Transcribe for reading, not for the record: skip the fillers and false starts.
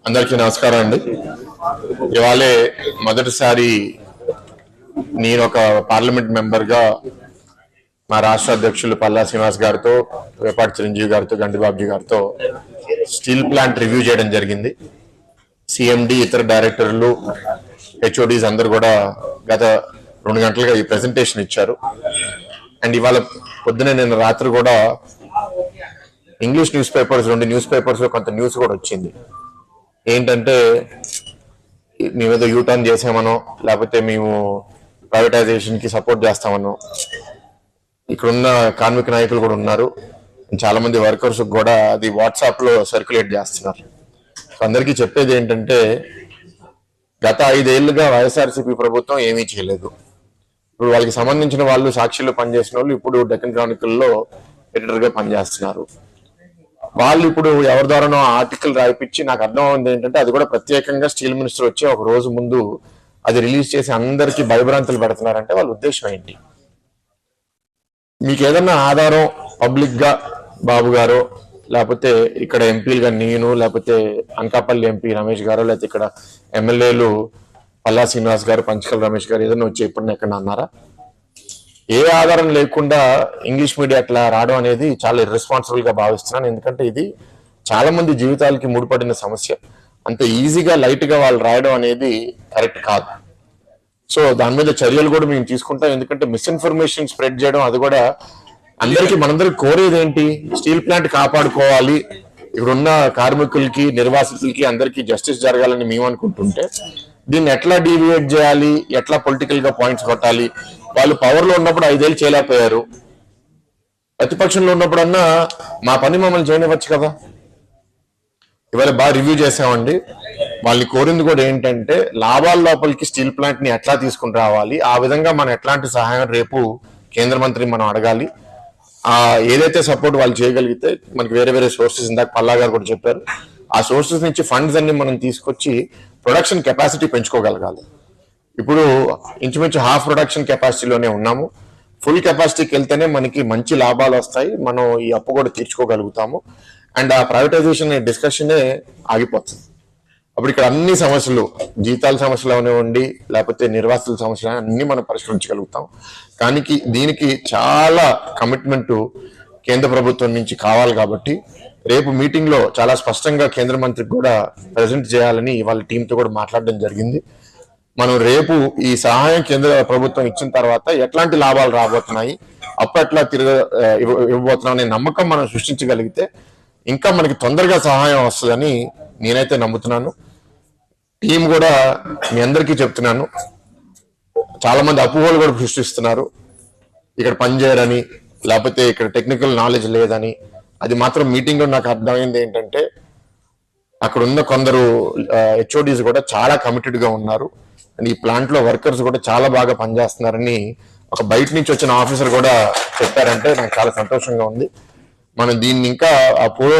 అందరికీ నమస్కారం అండి. ఇవాళే మొదటిసారి నేను ఒక పార్లమెంట్ మెంబర్ గా మా రాష్ట్ర అధ్యక్షులు పల్లా శ్రీనివాస్ గారితో, వేపాటి చిరంజీవి గారితో, గండిబాబుజీ గారితో స్టీల్ ప్లాంట్ రివ్యూ చేయడం జరిగింది. సిఎండి, ఇతర డైరెక్టర్లు, హెచ్ఓడీస్ అందరు కూడా గత 2 గంటలుగా ఈ ప్రెజెంటేషన్ ఇచ్చారు. అండ్ ఇవాళ పొద్దున నేను రాత్రి కూడా English news papers, 2 news papers లో కొంత న్యూస్ కూడా వచ్చింది. ఏంటంటే మేమేదో యూటర్న్ చేసామనో, లేకపోతే మేము ప్రైవేటైజేషన్ కి సపోర్ట్ చేస్తామనో. ఇక్కడున్న కార్మిక నాయకులు కూడా ఉన్నారు, చాలా మంది వర్కర్స్ కూడా అది వాట్సాప్ లో సర్క్యులేట్ చేస్తున్నారు. అందరికీ చెప్పేది ఏంటంటే, గత 5 ఏళ్లుగా వైఎస్ఆర్సీపీ ప్రభుత్వం ఏమీ చేయలేదు. ఇప్పుడు వాళ్ళకి సంబంధించిన వాళ్ళు సాక్షిలో పనిచేసిన వాళ్ళు ఇప్పుడు డెక్కన్ క్రానికల్లో ఎడిటర్ గా పనిచేస్తున్నారు. వాళ్ళు ఇప్పుడు ఎవరి ద్వారానో ఆర్టికల్ రాయిపించి, నాకు అర్థం అవుతుంది ఏంటంటే అది కూడా ప్రత్యేకంగా స్టీల్ మినిస్టర్ వచ్చి ఒక రోజు ముందు అది రిలీజ్ చేసి అందరికీ భయభ్రాంతులు పెడుతున్నారంటే వాళ్ళ ఉద్దేశం ఏంటి? మీకు ఏదన్నా ఆధారం పబ్లిక్ గా బాబు గారో, లేకపోతే ఇక్కడ ఎంపీలుగా నేను, లేకపోతే అనకాపల్లి ఎంపీ రమేష్ గారో, లేకపోతే ఇక్కడ ఎమ్మెల్యేలు పల్లా శ్రీనివాస్ గారు, పంచకల్ రమేష్ గారు ఏదైనా వచ్చి ఎప్పుడన్నా ఎక్కడ అన్నారా? ఏ ఆధారం లేకుండా ఇంగ్లీష్ మీడియా అట్లా రావడం అనేది చాలా ఇర్రెస్పాన్సిబుల్ గా భావిస్తున్నాను. ఎందుకంటే ఇది చాలా మంది జీవితాలకి ముడిపడిన సమస్య. అంత ఈజీగా లైట్ గా వాళ్ళు రాయడం అనేది కరెక్ట్ కాదు. సో దాని మీద చర్యలు కూడా మేము తీసుకుంటాం. ఎందుకంటే మిస్ఇన్ఫర్మేషన్ స్ప్రెడ్ చేయడం అది కూడా అందరికీ, మనందరికి కోరేది ఏంటి? స్టీల్ ప్లాంట్ కాపాడుకోవాలి, ఇక్కడున్న కార్మికులకి, నిర్వాసితులకి అందరికీ జస్టిస్ జరగాలని మేము అనుకుంటుంటే, దీన్ని ఎట్లా డీవియేట్ చేయాలి, ఎట్లా పొలిటికల్ గా పాయింట్స్ కొట్టాలి? వాళ్ళు పవర్ లో ఉన్నప్పుడు 5 ఏళ్ళు చేయలేకపోయారు, ప్రతిపక్షంలో ఉన్నప్పుడన్నా మా పని మమ్మల్ని చేయనివ్వచ్చు కదా. ఇవాళ బాగా రివ్యూ చేసామండి. వాళ్ళని కోరింది కూడా ఏంటంటే, లాభాల లోపలికి స్టీల్ ప్లాంట్ ని ఎట్లా తీసుకుని రావాలి, ఆ విధంగా మనం ఎట్లాంటి సహాయం రేపు కేంద్ర మంత్రి మనం అడగాలి. ఏదైతే సపోర్ట్ వాళ్ళు చేయగలిగితే, మనకి వేరే వేరే సోర్సెస్, ఇందాక పల్లా గారు కూడా చెప్పారు, ఆ సోర్సెస్ నుంచి ఫండ్స్ అన్ని మనం తీసుకొచ్చి ప్రొడక్షన్ కెపాసిటీ పెంచుకోగలగాలి. ఇప్పుడు ఇంచుమించు హాఫ్ ప్రొడక్షన్ కెపాసిటీలోనే ఉన్నాము. ఫుల్ కెపాసిటీకి వెళ్తేనే మనకి మంచి లాభాలు వస్తాయి, మనం ఈ అప్పు కూడా తీర్చుకోగలుగుతాము. అండ్ ఆ ప్రైవేటైజేషన్ డిస్కషనే ఆగిపోతుంది. అప్పుడు ఇక్కడ అన్ని సమస్యలు, జీతాల సమస్యలు అవనివ్వండి, లేకపోతే నిర్వాసితుల సమస్యలు అన్ని మనం పరిష్కరించగలుగుతాం. కానీ దీనికి చాలా కమిట్మెంట్ కేంద్ర ప్రభుత్వం నుంచి కావాలి. కాబట్టి రేపు మీటింగ్ లో చాలా స్పష్టంగా కేంద్ర మంత్రికి కూడా ప్రజెంట్ చేయాలని వాళ్ళ టీంతో కూడా మాట్లాడడం జరిగింది. మనం రేపు ఈ సహాయం కేంద్ర ప్రభుత్వం ఇచ్చిన తర్వాత ఎట్లాంటి లాభాలు రాబోతున్నాయి, అప్పట్లా ఇవ్వబోతున్నాం అనే నమ్మకం మనం సృష్టించగలిగితే ఇంకా మనకి తొందరగా సహాయం వస్తుందని నేనైతే నమ్ముతున్నాను. టీం కూడా మీ అందరికీ చెప్తున్నాను, చాలా మంది అపోహలు కూడా సృష్టిస్తున్నారు, ఇక్కడ పనిచేయరని, లేకపోతే ఇక్కడ టెక్నికల్ నాలెడ్జ్ లేదని. అది మాత్రం మీటింగ్ లో నాకు అర్థమైంది ఏంటంటే, అక్కడ ఉన్న కొందరు హెచ్ఓడీస్ కూడా చాలా కమిటెడ్ గా ఉన్నారు. అండ్ ఈ ప్లాంట్ లో వర్కర్స్ కూడా చాలా బాగా పనిచేస్తున్నారని ఒక బయట నుంచి వచ్చిన ఆఫీసర్ కూడా చెప్పారంటే నాకు చాలా సంతోషంగా ఉంది. మనం దీన్ని ఇంకా